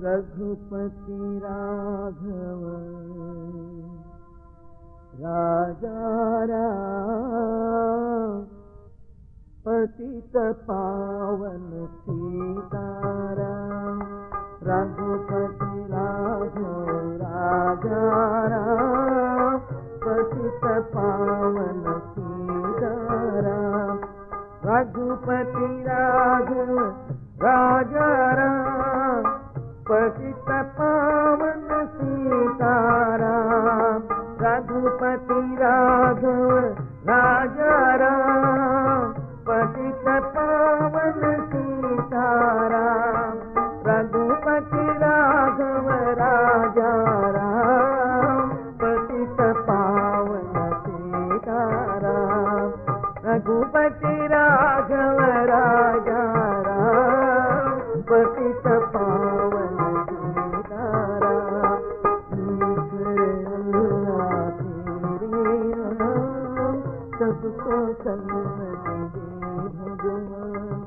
रघुपति राघव राजा राम, पतित पावन सीताराम। रघुपति राघव राजा राम, पतित पावन सीताराम। रघुपति राघव राजा राम, पतित पावन सीताराम। रघुपति राघव राजा राम, पतित पावन सीताराम। रघुपति राघव राजा राम, पतित पावन सीताराम। रघुपति राघव राजा राम, पतित पावन सीताराम। सबको सन्मति दे भगवान,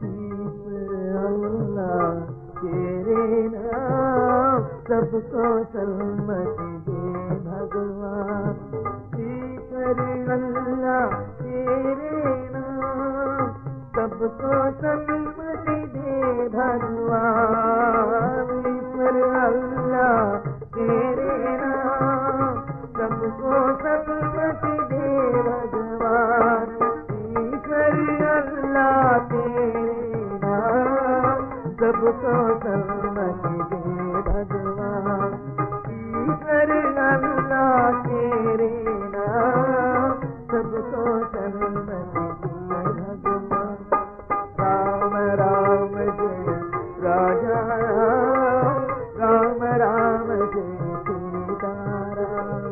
ईश्वर अल्लाह तेरे नाम। सबको सन्मति दे भगवान, ईश्वर अल्लाह तेरे नाम। सबको सन्मति दे भगवान, ईश्वर अल्लाह तेरे नाम। सबको सन्मति दे भगवान, ईश्वर अल्लाह तेरे नाम। सबको सन्मति दे भगवान, ईश्वर अल्लाह तेरे नाम। सबको सन्मति दे भगवान। राम राम जय राजा राम, राम राम जय सीताराम।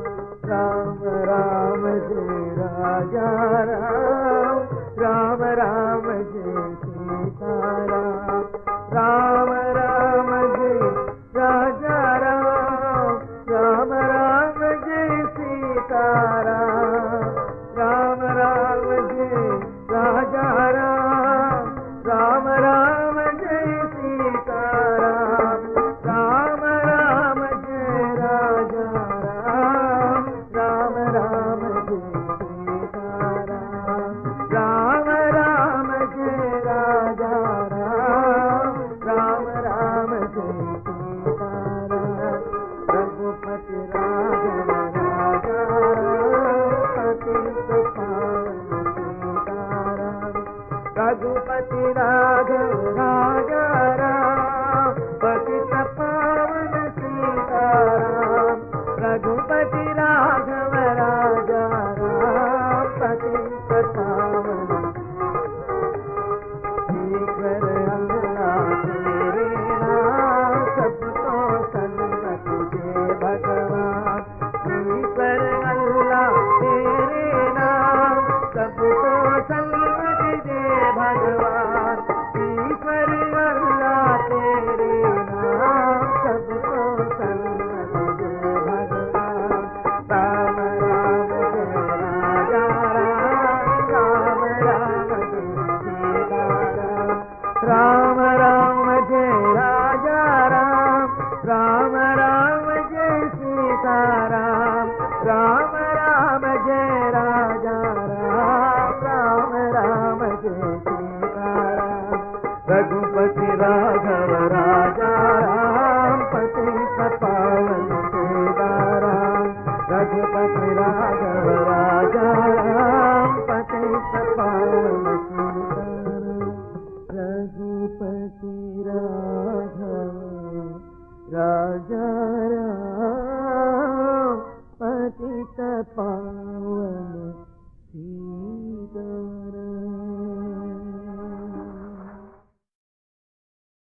राम राम जय राजा राम, राम राम जय सीताराम। राम राम जय राजा राम, राम राम जय सीताराम। राम राम जय राजा राम, राम राम जय सीताराम। राम राम जय राजा राम, राम राम जय सीताराम। राम राम जय राजा राम, राम राम जय सीताराम। रघुपति राघव राजा राम, पतित पावन सीताराम। रघुपति राघव राजा राम, पतित पावन सीताराम। रघुपति राघव राजा राम, पतित पावन। ईश्वर अल्लाह तेरे नाम। सबको सन्मति दे भगवान, ईश्वर अल्लाह तेरे नाम। सबको सन्मति दे भगवान, ईश्वर अल्लाह तेरे नाम। सबको सन्मति दे भगवान। राम राम जय राजा राम, राम राम जय सीताराम। राम राम जय राजा राम, राम राम जय सीताराम। राम राम जय राजा राम, राम राम जय सीताराम। रघुपति राघव राजा राम, पतित पावन सीताराम। रघुपति राघव राजा राम, पतित पावन सीताराम। रघुपति राघव राजा राम, पतित पावन